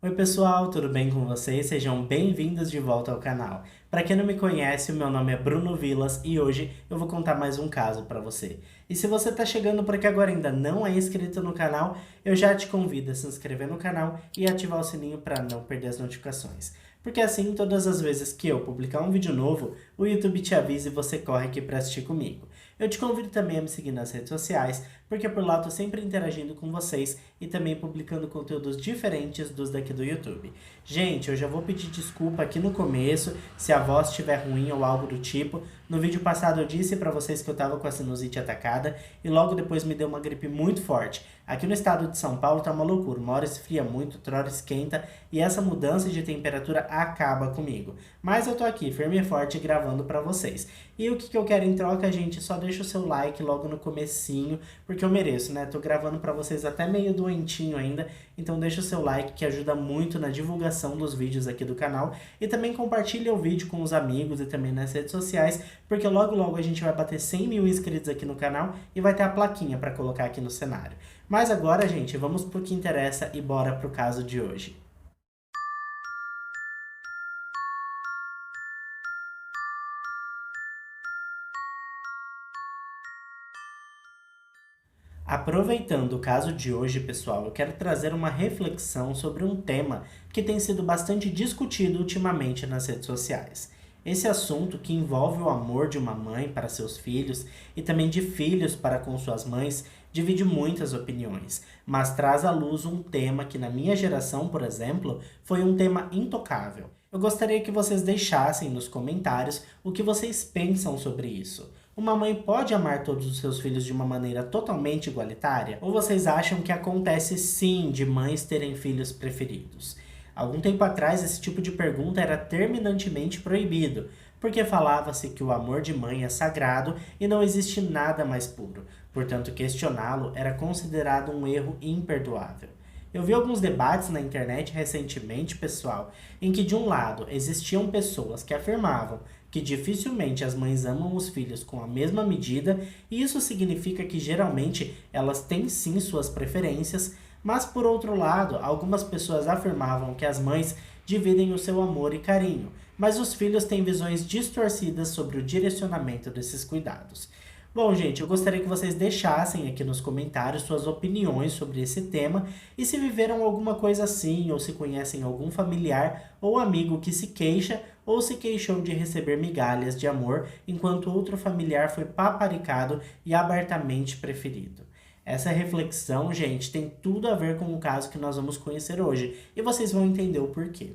Oi pessoal, tudo bem com vocês? Sejam bem-vindos de volta ao canal. Para quem não me conhece, o meu nome é Bruno Vilas e hoje eu vou contar mais um caso para você. E se você está chegando por aqui agora e ainda não é inscrito no canal, eu já te convido a se inscrever no canal e ativar o sininho para não perder as notificações. Porque assim, todas as vezes que eu publicar um vídeo novo, o YouTube te avisa e você corre aqui para assistir comigo. Eu te convido também a me seguir nas redes sociais, porque por lá eu tô sempre interagindo com vocês e também publicando conteúdos diferentes dos daqui do YouTube. Gente, eu já vou pedir desculpa aqui no começo, se a voz estiver ruim ou algo do tipo. No vídeo passado eu disse pra vocês que eu tava com a sinusite atacada e logo depois me deu uma gripe muito forte. Aqui no estado de São Paulo tá uma loucura, uma hora esfria muito, outra hora esquenta e essa mudança de temperatura acaba comigo. Mas eu tô aqui firme e forte gravando pra vocês. E o que eu quero em troca, gente? Só deixa o seu like logo no comecinho, porque eu mereço, né? Tô gravando pra vocês até meio doentinho ainda, então deixa o seu like que ajuda muito na divulgação dos vídeos aqui do canal e também compartilha o vídeo com os amigos e também nas redes sociais, porque logo logo a gente vai bater 100 mil inscritos aqui no canal e vai ter a plaquinha pra colocar aqui no cenário. Mas agora, gente, vamos pro que interessa e bora pro caso de hoje. Aproveitando o caso de hoje, pessoal, eu quero trazer uma reflexão sobre um tema que tem sido bastante discutido ultimamente nas redes sociais. Esse assunto, que envolve o amor de uma mãe para seus filhos e também de filhos para com suas mães, divide muitas opiniões, mas traz à luz um tema que na minha geração, por exemplo, foi um tema intocável. Eu gostaria que vocês deixassem nos comentários o que vocês pensam sobre isso. Uma mãe pode amar todos os seus filhos de uma maneira totalmente igualitária? Ou vocês acham que acontece sim de mães terem filhos preferidos? Algum tempo atrás, esse tipo de pergunta era terminantemente proibido, porque falava-se que o amor de mãe é sagrado e não existe nada mais puro. Portanto, questioná-lo era considerado um erro imperdoável. Eu vi alguns debates na internet recentemente, pessoal, em que de um lado existiam pessoas que afirmavam que dificilmente as mães amam os filhos com a mesma medida, e isso significa que geralmente elas têm sim suas preferências, mas por outro lado, algumas pessoas afirmavam que as mães dividem o seu amor e carinho, mas os filhos têm visões distorcidas sobre o direcionamento desses cuidados. Bom, gente, eu gostaria que vocês deixassem aqui nos comentários suas opiniões sobre esse tema e se viveram alguma coisa assim, ou se conhecem algum familiar ou amigo que se queixa ou se queixou de receber migalhas de amor enquanto outro familiar foi paparicado e abertamente preferido. Essa reflexão, gente, tem tudo a ver com o caso que nós vamos conhecer hoje e vocês vão entender o porquê.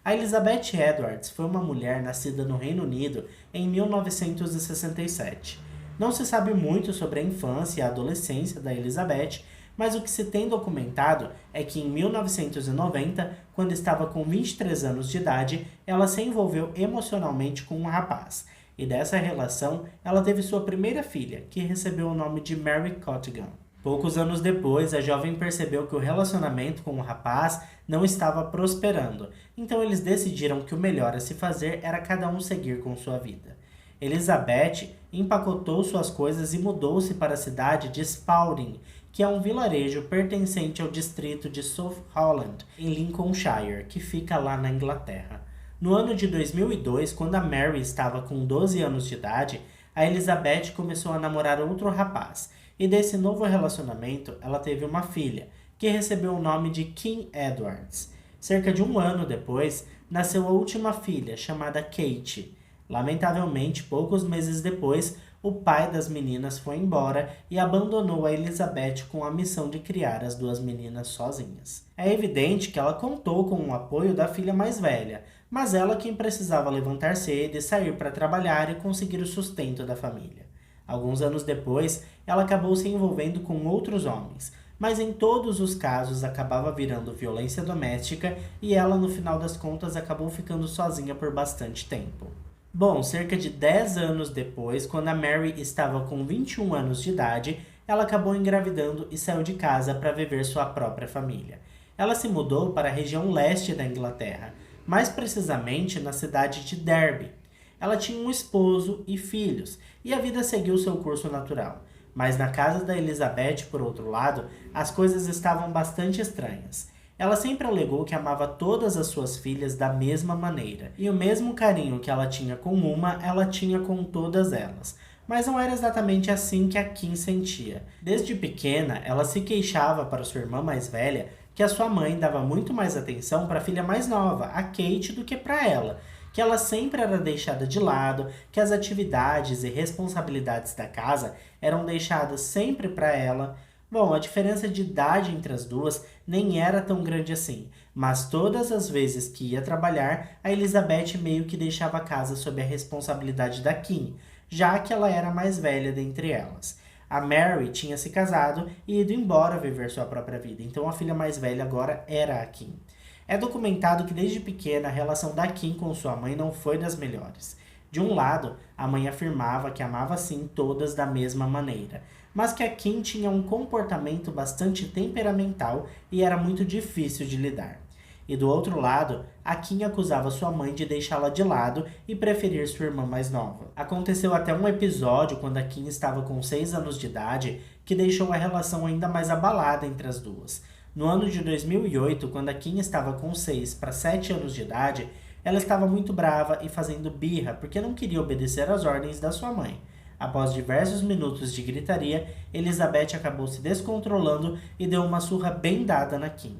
A Elizabeth Edwards foi uma mulher nascida no Reino Unido em 1967. Não se sabe muito sobre a infância e a adolescência da Elizabeth, mas o que se tem documentado é que em 1990, quando estava com 23 anos de idade, ela se envolveu emocionalmente com um rapaz. E dessa relação, ela teve sua primeira filha, que recebeu o nome de Mary Cottingham. Poucos anos depois, a jovem percebeu que o relacionamento com o rapaz não estava prosperando, então eles decidiram que o melhor a se fazer era cada um seguir com sua vida. Elizabeth empacotou suas coisas e mudou-se para a cidade de Spalding, que é um vilarejo pertencente ao distrito de South Holland, em Lincolnshire, que fica lá na Inglaterra. No ano de 2002, quando a Mary estava com 12 anos de idade, a Elizabeth começou a namorar outro rapaz, e desse novo relacionamento ela teve uma filha, que recebeu o nome de Kim Edwards. Cerca de um ano depois, nasceu a última filha, chamada Kate. Lamentavelmente, poucos meses depois, o pai das meninas foi embora e abandonou a Elizabeth com a missão de criar as duas meninas sozinhas. É evidente que ela contou com o apoio da filha mais velha, mas ela quem precisava levantar cedo e sair para trabalhar e conseguir o sustento da família. Alguns anos depois, ela acabou se envolvendo com outros homens, mas em todos os casos acabava virando violência doméstica e ela, no final das contas, acabou ficando sozinha por bastante tempo. Bom, cerca de 10 anos depois, quando a Mary estava com 21 anos de idade, ela acabou engravidando e saiu de casa para viver sua própria família. Ela se mudou para a região leste da Inglaterra, mais precisamente na cidade de Derby. Ela tinha um esposo e filhos, e a vida seguiu seu curso natural. Mas na casa da Elizabeth, por outro lado, as coisas estavam bastante estranhas. Ela sempre alegou que amava todas as suas filhas da mesma maneira, e o mesmo carinho que ela tinha com uma, ela tinha com todas elas. Mas não era exatamente assim que a Kim sentia. Desde pequena, ela se queixava para sua irmã mais velha que a sua mãe dava muito mais atenção para a filha mais nova, a Kate, do que para ela, que ela sempre era deixada de lado, que as atividades e responsabilidades da casa eram deixadas sempre para ela. Bom, a diferença de idade entre as duas nem era tão grande assim, mas todas as vezes que ia trabalhar, a Elizabeth meio que deixava a casa sob a responsabilidade da Kim, já que ela era a mais velha dentre elas. A Mary tinha se casado e ido embora viver sua própria vida, então a filha mais velha agora era a Kim. É documentado que desde pequena a relação da Kim com sua mãe não foi das melhores. De um lado, a mãe afirmava que amava sim todas da mesma maneira, mas que a Kim tinha um comportamento bastante temperamental e era muito difícil de lidar. E do outro lado, a Kim acusava sua mãe de deixá-la de lado e preferir sua irmã mais nova. Aconteceu até um episódio quando a Kim estava com 6 anos de idade que deixou a relação ainda mais abalada entre as duas. No ano de 2008, quando a Kim estava com 6 para 7 anos de idade, ela estava muito brava e fazendo birra porque não queria obedecer às ordens da sua mãe. Após diversos minutos de gritaria, Elizabeth acabou se descontrolando e deu uma surra bem dada na Kim.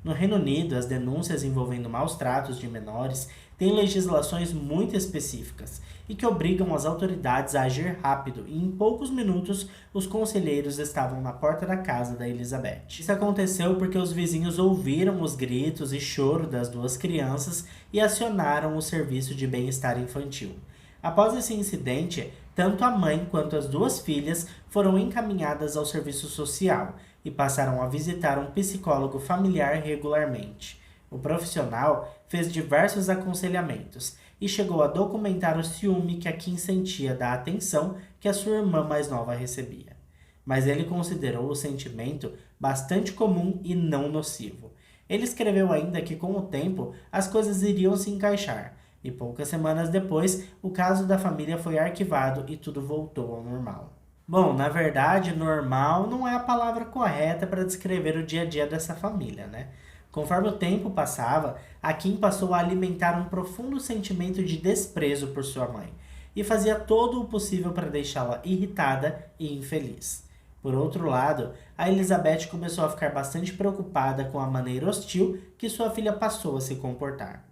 No Reino Unido, as denúncias envolvendo maus tratos de menores têm legislações muito específicas e que obrigam as autoridades a agir rápido, e em poucos minutos os conselheiros estavam na porta da casa da Elizabeth. Isso aconteceu porque os vizinhos ouviram os gritos e choro das duas crianças e acionaram o serviço de bem-estar infantil. Após esse incidente, tanto a mãe quanto as duas filhas foram encaminhadas ao serviço social e passaram a visitar um psicólogo familiar regularmente. O profissional fez diversos aconselhamentos e chegou a documentar o ciúme que a Kim sentia da atenção que a sua irmã mais nova recebia. Mas ele considerou o sentimento bastante comum e não nocivo. Ele escreveu ainda que com o tempo as coisas iriam se encaixar, e poucas semanas depois o caso da família foi arquivado e tudo voltou ao normal. Bom, na verdade, normal não é a palavra correta para descrever o dia a dia dessa família, né? Conforme o tempo passava, a Kim passou a alimentar um profundo sentimento de desprezo por sua mãe e fazia todo o possível para deixá-la irritada e infeliz. Por outro lado, a Elizabeth começou a ficar bastante preocupada com a maneira hostil que sua filha passou a se comportar.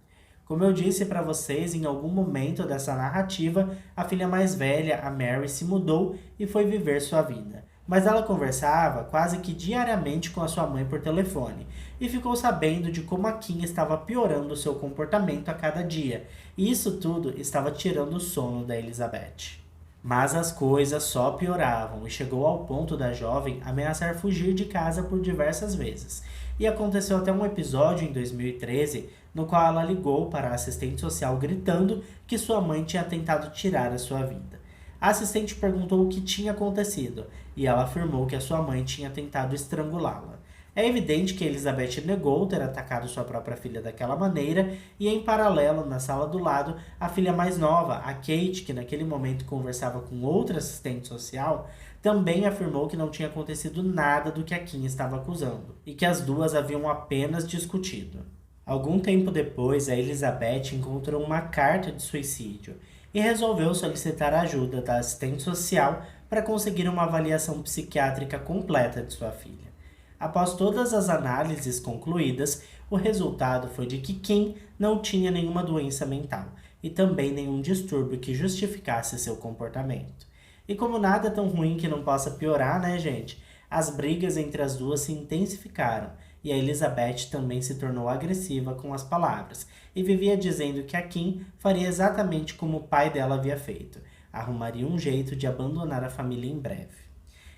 Como eu disse para vocês, em algum momento dessa narrativa, a filha mais velha, a Mary, se mudou e foi viver sua vida. Mas ela conversava quase que diariamente com a sua mãe por telefone e ficou sabendo de como a Kim estava piorando seu comportamento a cada dia, e isso tudo estava tirando o sono da Elizabeth. Mas as coisas só pioravam e chegou ao ponto da jovem ameaçar fugir de casa por diversas vezes. E aconteceu até um episódio em 2013 no qual ela ligou para a assistente social gritando que sua mãe tinha tentado tirar a sua vida. A assistente perguntou o que tinha acontecido e ela afirmou que a sua mãe tinha tentado estrangulá-la. É evidente que Elizabeth negou ter atacado sua própria filha daquela maneira e, em paralelo, na sala do lado, a filha mais nova, a Kate, que naquele momento conversava com outra assistente social, também afirmou que não tinha acontecido nada do que a Kim estava acusando e que as duas haviam apenas discutido. Algum tempo depois, a Elizabeth encontrou uma carta de suicídio e resolveu solicitar a ajuda da assistente social para conseguir uma avaliação psiquiátrica completa de sua filha. Após todas as análises concluídas, o resultado foi de que Kim não tinha nenhuma doença mental e também nenhum distúrbio que justificasse seu comportamento. E como nada é tão ruim que não possa piorar, né, gente? As brigas entre as duas se intensificaram e a Elizabeth também se tornou agressiva com as palavras e vivia dizendo que a Kim faria exatamente como o pai dela havia feito, arrumaria um jeito de abandonar a família em breve.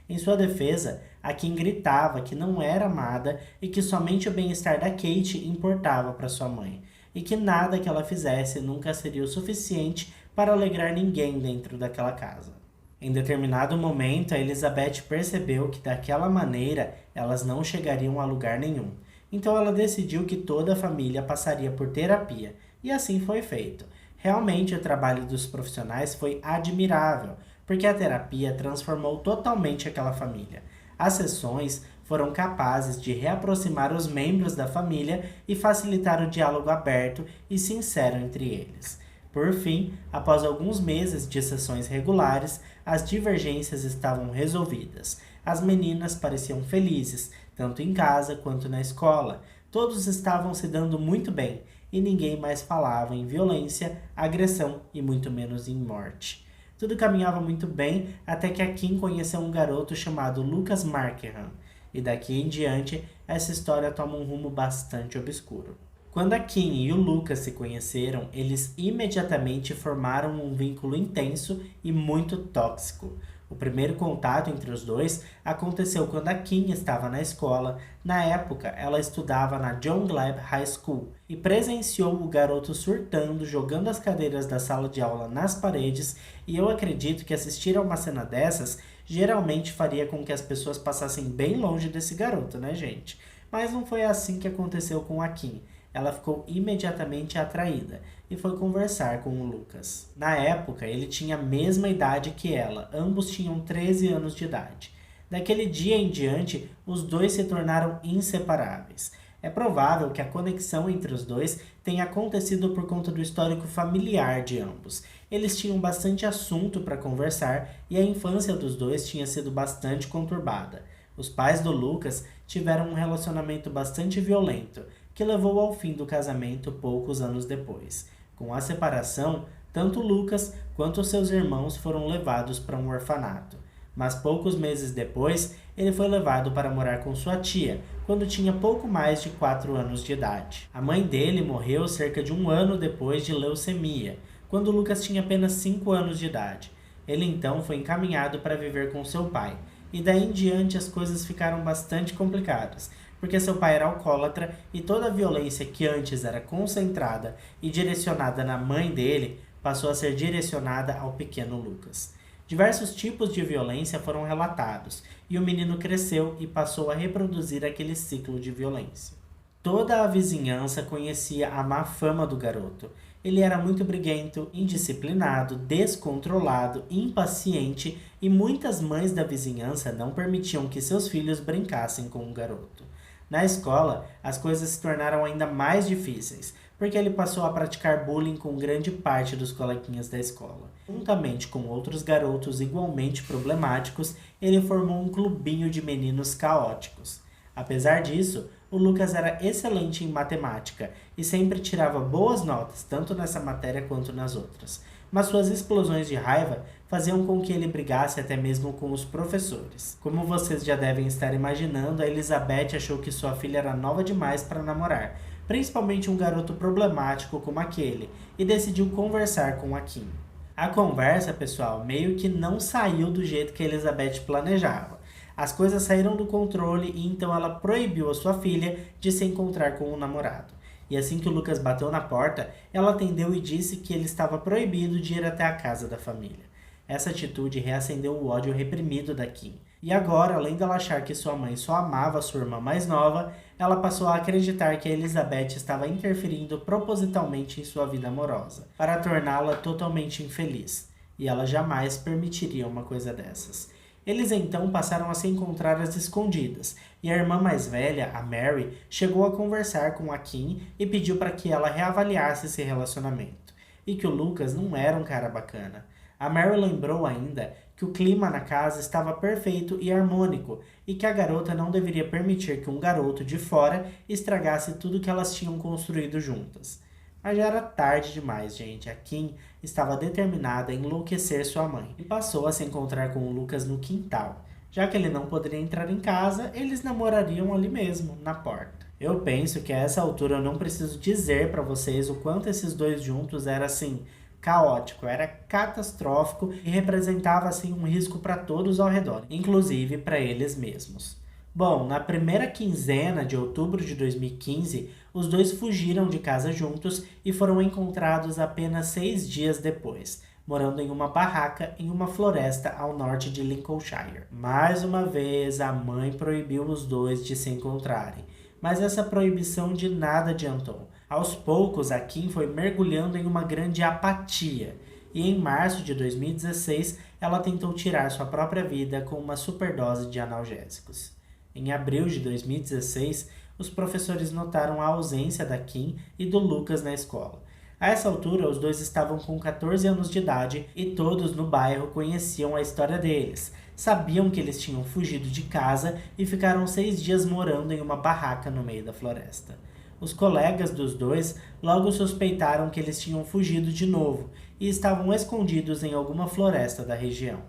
Em sua defesa, a Kim gritava que não era amada e que somente o bem-estar da Kate importava para sua mãe, e que nada que ela fizesse nunca seria o suficiente para alegrar ninguém dentro daquela casa. Em determinado momento, a Elizabeth percebeu que daquela maneira elas não chegariam a lugar nenhum. Então ela decidiu que toda a família passaria por terapia, e assim foi feito. Realmente o trabalho dos profissionais foi admirável, porque a terapia transformou totalmente aquela família. As sessões foram capazes de reaproximar os membros da família e facilitar o diálogo aberto e sincero entre eles. Por fim, após alguns meses de sessões regulares, as divergências estavam resolvidas. As meninas pareciam felizes, tanto em casa quanto na escola. Todos estavam se dando muito bem e ninguém mais falava em violência, agressão e muito menos em morte. Tudo caminhava muito bem até que a Kim conheceu um garoto chamado Lucas Markham. E daqui em diante, essa história toma um rumo bastante obscuro. Quando a Kim e o Lucas se conheceram, eles imediatamente formaram um vínculo intenso e muito tóxico. O primeiro contato entre os dois aconteceu quando a Kim estava na escola. Na época, ela estudava na John Gleb High School e presenciou o garoto surtando, jogando as cadeiras da sala de aula nas paredes, e eu acredito que assistir a uma cena dessas geralmente faria com que as pessoas passassem bem longe desse garoto, né, gente? Mas não foi assim que aconteceu com a Kim. Ela ficou imediatamente atraída e foi conversar com o Lucas. Na época, ele tinha a mesma idade que ela, ambos tinham 13 anos de idade. Daquele dia em diante, os dois se tornaram inseparáveis. É provável que a conexão entre os dois tenha acontecido por conta do histórico familiar de ambos. Eles tinham bastante assunto para conversar e a infância dos dois tinha sido bastante conturbada. Os pais do Lucas tiveram um relacionamento bastante violento, que levou ao fim do casamento poucos anos depois. Com a separação, tanto Lucas quanto seus irmãos foram levados para um orfanato. Mas poucos meses depois, ele foi levado para morar com sua tia, quando tinha pouco mais de 4 anos de idade. A mãe dele morreu cerca de 1 ano depois de leucemia, quando Lucas tinha apenas 5 anos de idade. Ele então foi encaminhado para viver com seu pai, e daí em diante as coisas ficaram bastante complicadas, porque seu pai era alcoólatra e toda a violência que antes era concentrada e direcionada na mãe dele passou a ser direcionada ao pequeno Lucas. Diversos tipos de violência foram relatados e o menino cresceu e passou a reproduzir aquele ciclo de violência. Toda a vizinhança conhecia a má fama do garoto. Ele era muito briguento, indisciplinado, descontrolado, impaciente e muitas mães da vizinhança não permitiam que seus filhos brincassem com o garoto. Na escola, as coisas se tornaram ainda mais difíceis, porque ele passou a praticar bullying com grande parte dos coleguinhas da escola. Juntamente com outros garotos igualmente problemáticos, ele formou um clubinho de meninos caóticos. Apesar disso, o Lucas era excelente em matemática e sempre tirava boas notas, tanto nessa matéria quanto nas outras. Mas suas explosões de raiva faziam com que ele brigasse até mesmo com os professores. Como vocês já devem estar imaginando, a Elizabeth achou que sua filha era nova demais para namorar, principalmente um garoto problemático como aquele, e decidiu conversar com a Kim. A conversa, pessoal, meio que não saiu do jeito que a Elizabeth planejava. As coisas saíram do controle e então ela proibiu a sua filha de se encontrar com o namorado. E assim que o Lucas bateu na porta, ela atendeu e disse que ele estava proibido de ir até a casa da família. Essa atitude reacendeu o ódio reprimido da Kim. E agora, além dela achar que sua mãe só amava sua irmã mais nova, ela passou a acreditar que a Elizabeth estava interferindo propositalmente em sua vida amorosa, para torná-la totalmente infeliz. E ela jamais permitiria uma coisa dessas. Eles então passaram a se encontrar às escondidas, e a irmã mais velha, a Mary, chegou a conversar com a Kim e pediu para que ela reavaliasse esse relacionamento, e que o Lucas não era um cara bacana. A Mary lembrou ainda que o clima na casa estava perfeito e harmônico, e que a garota não deveria permitir que um garoto de fora estragasse tudo que elas tinham construído juntas. Mas já era tarde demais, gente. A Kim estava determinada a enlouquecer sua mãe e passou a se encontrar com o Lucas no quintal. Já que ele não poderia entrar em casa, eles namorariam ali mesmo, na porta. Eu penso que a essa altura eu não preciso dizer para vocês o quanto esses dois juntos era assim, caótico, era catastrófico e representava assim um risco para todos ao redor, inclusive para eles mesmos. Bom, na primeira quinzena de outubro de 2015, os dois fugiram de casa juntos e foram encontrados apenas 6 dias depois, morando em uma barraca em uma floresta ao norte de Lincolnshire. Mais uma vez, a mãe proibiu os dois de se encontrarem, mas essa proibição de nada adiantou. Aos poucos, a Kim foi mergulhando em uma grande apatia, e em março de 2016, ela tentou tirar sua própria vida com uma superdose de analgésicos. Em abril de 2016, os professores notaram a ausência da Kim e do Lucas na escola. A essa altura, os dois estavam com 14 anos de idade e todos no bairro conheciam a história deles. Sabiam que eles tinham fugido de casa e ficaram 6 dias morando em uma barraca no meio da floresta. Os colegas dos dois logo suspeitaram que eles tinham fugido de novo e estavam escondidos em alguma floresta da região.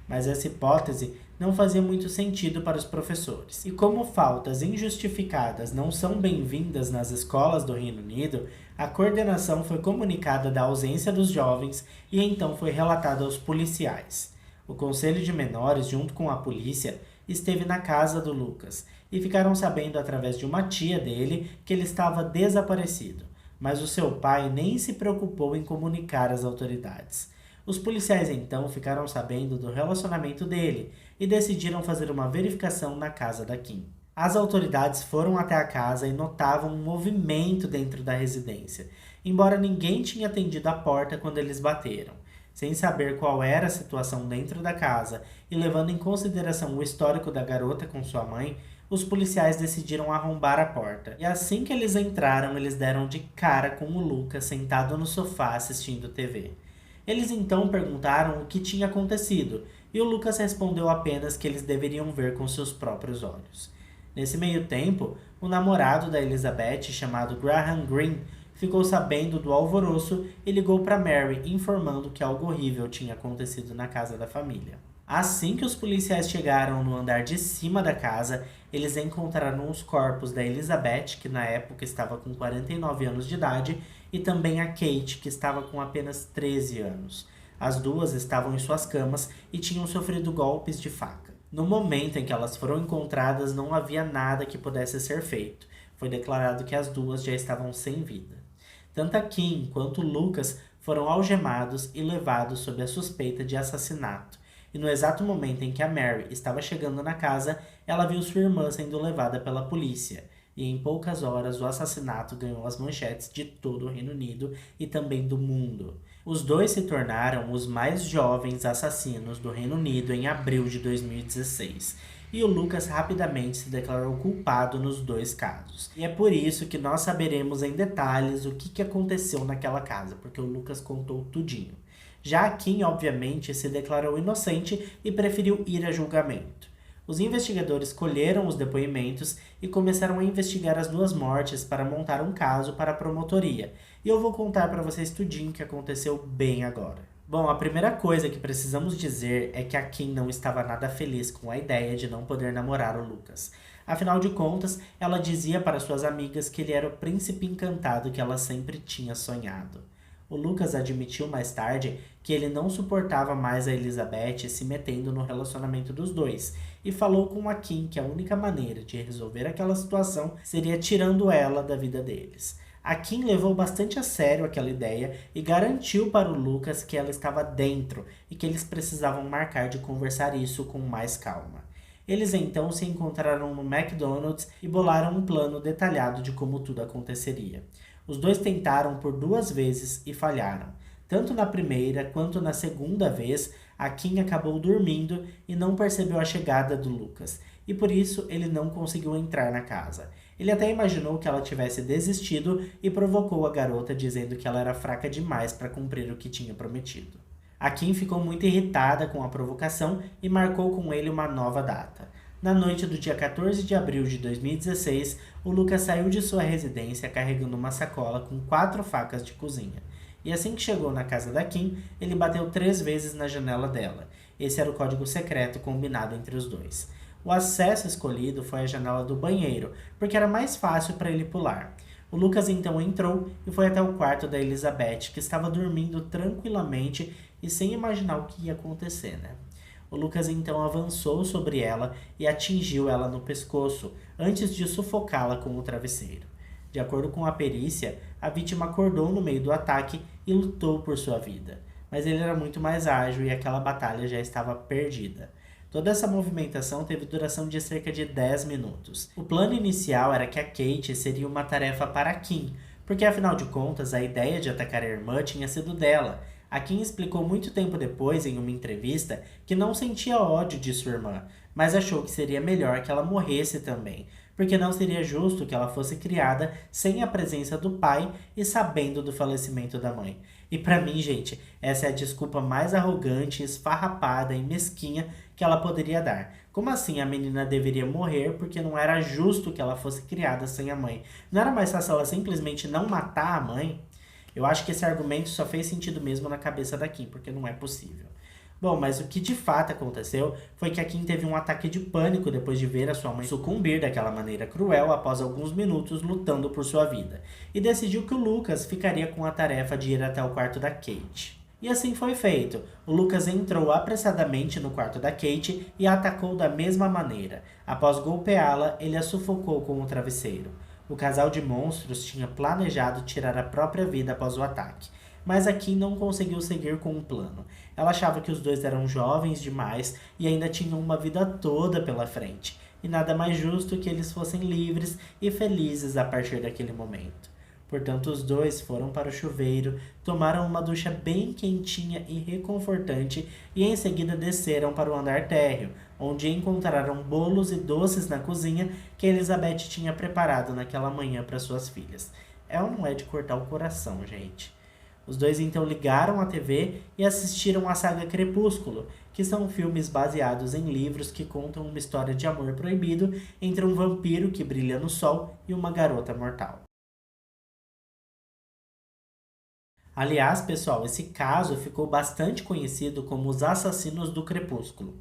Mas essa hipótese não fazia muito sentido para os professores. E como faltas injustificadas não são bem-vindas nas escolas do Reino Unido, a coordenação foi comunicada da ausência dos jovens e então foi relatada aos policiais. O Conselho de Menores, junto com a polícia, esteve na casa do Lucas e ficaram sabendo através de uma tia dele que ele estava desaparecido, mas o seu pai nem se preocupou em comunicar às autoridades. Os policiais então ficaram sabendo do relacionamento dele e decidiram fazer uma verificação na casa da Kim. As autoridades foram até a casa e notavam um movimento dentro da residência, embora ninguém tinha atendido a porta quando eles bateram. Sem saber qual era a situação dentro da casa e levando em consideração o histórico da garota com sua mãe, os policiais decidiram arrombar a porta. E assim que eles entraram, eles deram de cara com o Lucas sentado no sofá assistindo TV. Eles então perguntaram o que tinha acontecido, e o Lucas respondeu apenas que eles deveriam ver com seus próprios olhos. Nesse meio tempo, o namorado da Elizabeth, chamado Graham Greene, ficou sabendo do alvoroço e ligou para Mary, informando que algo horrível tinha acontecido na casa da família. Assim que os policiais chegaram no andar de cima da casa, eles encontraram os corpos da Elizabeth, que na época estava com 49 anos de idade, e também a Kate, que estava com apenas 13 anos. As duas estavam em suas camas e tinham sofrido golpes de faca. No momento em que elas foram encontradas, não havia nada que pudesse ser feito. Foi declarado que as duas já estavam sem vida. Tanto a Kim quanto o Lucas foram algemados e levados sob a suspeita de assassinato. E no exato momento em que a Mary estava chegando na casa, ela viu sua irmã sendo levada pela polícia. E em poucas horas o assassinato ganhou as manchetes de todo o Reino Unido e também do mundo. Os dois se tornaram os mais jovens assassinos do Reino Unido em abril de 2016. E o Lucas rapidamente se declarou culpado nos dois casos. E é por isso que nós saberemos em detalhes o que aconteceu naquela casa, porque o Lucas contou tudinho. Já a Kim, obviamente, se declarou inocente e preferiu ir a julgamento. Os investigadores colheram os depoimentos e começaram a investigar as duas mortes para montar um caso para a promotoria. E eu vou contar para vocês tudinho o que aconteceu bem agora. Bom, a primeira coisa que precisamos dizer é que a Kim não estava nada feliz com a ideia de não poder namorar o Lucas. Afinal de contas, ela dizia para suas amigas que ele era o príncipe encantado que ela sempre tinha sonhado. O Lucas admitiu mais tarde que ele não suportava mais a Elizabeth se metendo no relacionamento dos dois e falou com a Kim que a única maneira de resolver aquela situação seria tirando ela da vida deles. A Kim levou bastante a sério aquela ideia e garantiu para o Lucas que ela estava dentro e que eles precisavam marcar de conversar isso com mais calma. Eles então se encontraram no McDonald's e bolaram um plano detalhado de como tudo aconteceria. Os dois tentaram por 2 vezes e falharam. Tanto na primeira quanto na segunda vez, a Kim acabou dormindo e não percebeu a chegada do Lucas, e por isso ele não conseguiu entrar na casa. Ele até imaginou que ela tivesse desistido e provocou a garota dizendo que ela era fraca demais para cumprir o que tinha prometido. A Kim ficou muito irritada com a provocação e marcou com ele uma nova data. Na noite do dia 14 de abril de 2016, o Lucas saiu de sua residência carregando uma sacola com 4 facas de cozinha. E assim que chegou na casa da Kim, ele bateu 3 vezes na janela dela. Esse era o código secreto combinado entre os dois. O acesso escolhido foi a janela do banheiro, porque era mais fácil para ele pular. O Lucas então entrou e foi até o quarto da Elizabeth, que estava dormindo tranquilamente e sem imaginar o que ia acontecer, né? O Lucas então avançou sobre ela e atingiu ela no pescoço, antes de sufocá-la com o travesseiro. De acordo com a perícia, a vítima acordou no meio do ataque e lutou por sua vida. Mas ele era muito mais ágil e aquela batalha já estava perdida. Toda essa movimentação teve duração de cerca de 10 minutos. O plano inicial era que a Kate seria uma tarefa para Kim, porque afinal de contas a ideia de atacar a irmã tinha sido dela. A Kim explicou muito tempo depois, em uma entrevista, que não sentia ódio de sua irmã, mas achou que seria melhor que ela morresse também, porque não seria justo que ela fosse criada sem a presença do pai e sabendo do falecimento da mãe. E pra mim, gente, essa é a desculpa mais arrogante, esfarrapada e mesquinha que ela poderia dar. Como assim a menina deveria morrer porque não era justo que ela fosse criada sem a mãe? Não era mais fácil ela simplesmente não matar a mãe? Eu acho que esse argumento só fez sentido mesmo na cabeça da Kim, porque não é possível. Bom, mas o que de fato aconteceu foi que a Kim teve um ataque de pânico depois de ver a sua mãe sucumbir daquela maneira cruel após alguns minutos lutando por sua vida, e decidiu que o Lucas ficaria com a tarefa de ir até o quarto da Kate. E assim foi feito. O Lucas entrou apressadamente no quarto da Kate e a atacou da mesma maneira. Após golpeá-la, ele a sufocou com o travesseiro. O casal de monstros tinha planejado tirar a própria vida após o ataque, mas a Kim não conseguiu seguir com o plano. Ela achava que os dois eram jovens demais e ainda tinham uma vida toda pela frente, e nada mais justo que eles fossem livres e felizes a partir daquele momento. Portanto, os dois foram para o chuveiro, tomaram uma ducha bem quentinha e reconfortante e em seguida desceram para o andar térreo, onde encontraram bolos e doces na cozinha que Elizabeth tinha preparado naquela manhã para suas filhas. É ou não é de cortar o coração, gente? Os dois então ligaram a TV e assistiram à saga Crepúsculo, que são filmes baseados em livros que contam uma história de amor proibido entre um vampiro que brilha no sol e uma garota mortal. Aliás, pessoal, esse caso ficou bastante conhecido como os Assassinos do Crepúsculo.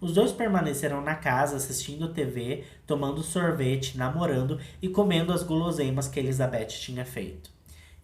Os dois permaneceram na casa assistindo TV, tomando sorvete, namorando e comendo as guloseimas que Elizabeth tinha feito.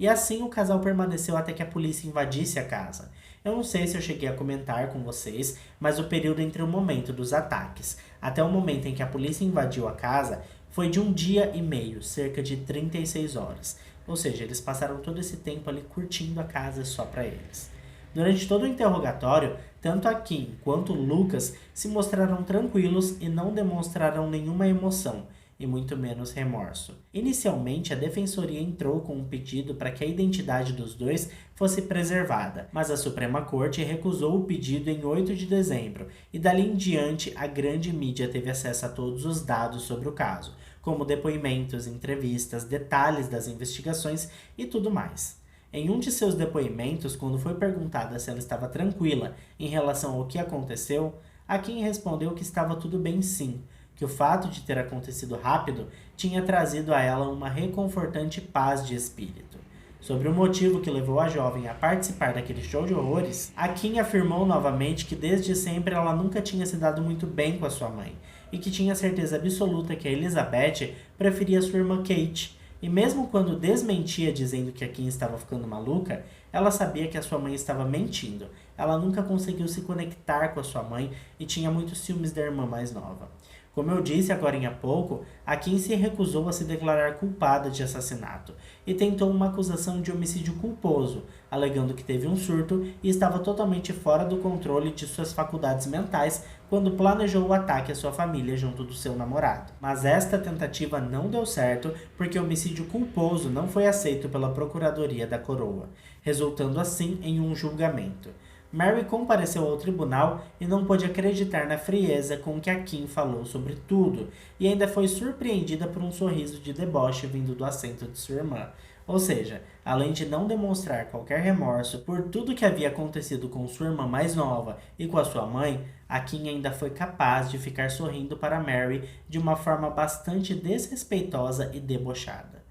E assim o casal permaneceu até que a polícia invadisse a casa. Eu não sei se eu cheguei a comentar com vocês, mas o período entre o momento dos ataques até o momento em que a polícia invadiu a casa foi de 1 dia e meio, cerca de 36 horas. Ou seja, eles passaram todo esse tempo ali curtindo a casa só para eles. Durante todo o interrogatório, tanto a Kim quanto o Lucas se mostraram tranquilos e não demonstraram nenhuma emoção, e muito menos remorso. Inicialmente, a defensoria entrou com um pedido para que a identidade dos dois fosse preservada, mas a Suprema Corte recusou o pedido em 8 de dezembro, e dali em diante a grande mídia teve acesso a todos os dados sobre o caso, como depoimentos, entrevistas, detalhes das investigações e tudo mais. Em um de seus depoimentos, quando foi perguntada se ela estava tranquila em relação ao que aconteceu, a Kim respondeu que estava tudo bem sim, que o fato de ter acontecido rápido tinha trazido a ela uma reconfortante paz de espírito. Sobre o motivo que levou a jovem a participar daquele show de horrores, a Kim afirmou novamente que desde sempre ela nunca tinha se dado muito bem com a sua mãe, e que tinha certeza absoluta que a Elizabeth preferia sua irmã Kate, e mesmo quando desmentia dizendo que a Kim estava ficando maluca, ela sabia que a sua mãe estava mentindo. Ela nunca conseguiu se conectar com a sua mãe e tinha muitos ciúmes da irmã mais nova. Como eu disse agora há pouco, a Kim se recusou a se declarar culpada de assassinato e tentou uma acusação de homicídio culposo, alegando que teve um surto e estava totalmente fora do controle de suas faculdades mentais quando planejou o ataque à sua família junto do seu namorado. Mas esta tentativa não deu certo porque o homicídio culposo não foi aceito pela Procuradoria da Coroa, resultando assim em um julgamento. Mary compareceu ao tribunal e não pôde acreditar na frieza com que a Kim falou sobre tudo, e ainda foi surpreendida por um sorriso de deboche vindo do assento de sua irmã. Ou seja, além de não demonstrar qualquer remorso por tudo que havia acontecido com sua irmã mais nova e com a sua mãe, a Kim ainda foi capaz de ficar sorrindo para Mary de uma forma bastante desrespeitosa e debochada.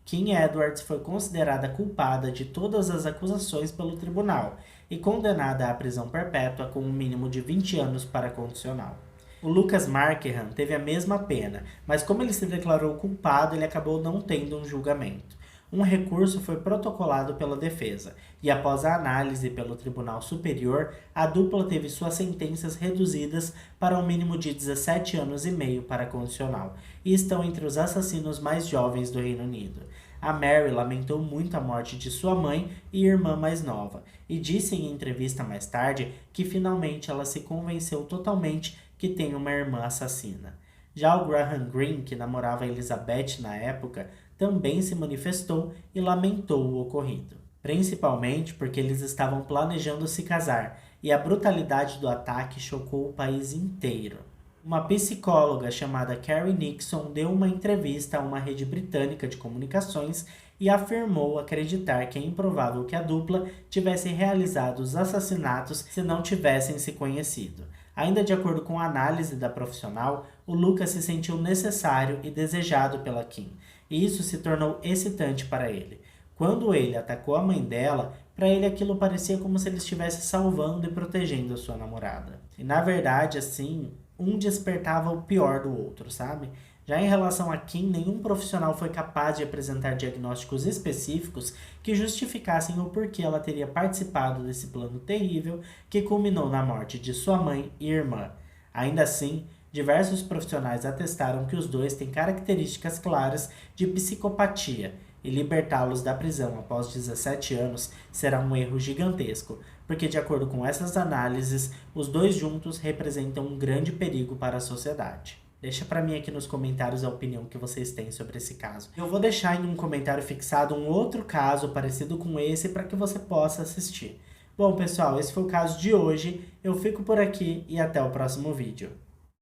Kim Edwards foi considerada culpada de todas as acusações pelo tribunal e condenada à prisão perpétua com um mínimo de 20 anos para condicional. O Lucas Markham teve a mesma pena, mas como ele se declarou culpado, ele acabou não tendo um julgamento. Um recurso foi protocolado pela defesa, e após a análise pelo Tribunal Superior, a dupla teve suas sentenças reduzidas para um mínimo de 17 anos e meio para condicional, e estão entre os assassinos mais jovens do Reino Unido. A Mary lamentou muito a morte de sua mãe e irmã mais nova, e disse em entrevista mais tarde que finalmente ela se convenceu totalmente que tem uma irmã assassina. Já o Graham Greene, que namorava Elizabeth na época, também se manifestou e lamentou o ocorrido. principalmente porque eles estavam planejando se casar e a brutalidade do ataque chocou o país inteiro. Uma psicóloga chamada Carrie Nixon deu uma entrevista a uma rede britânica de comunicações e afirmou acreditar que é improvável que a dupla tivesse realizado os assassinatos se não tivessem se conhecido. Ainda de acordo com a análise da profissional, o Lucas se sentiu necessário e desejado pela Kim, e isso se tornou excitante para ele. Quando ele atacou a mãe dela, para ele aquilo parecia como se ele estivesse salvando e protegendo a sua namorada. E na verdade, assim, um despertava o pior do outro, sabe? Já em relação a Kim, nenhum profissional foi capaz de apresentar diagnósticos específicos que justificassem o porquê ela teria participado desse plano terrível que culminou na morte de sua mãe e irmã. Ainda assim, diversos profissionais atestaram que os dois têm características claras de psicopatia e libertá-los da prisão após 17 anos será um erro gigantesco, porque, de acordo com essas análises, os dois juntos representam um grande perigo para a sociedade. Deixa pra mim aqui nos comentários a opinião que vocês têm sobre esse caso. Eu vou deixar em um comentário fixado um outro caso parecido com esse para que você possa assistir. Bom, pessoal, esse foi o caso de hoje. Eu fico por aqui e até o próximo vídeo.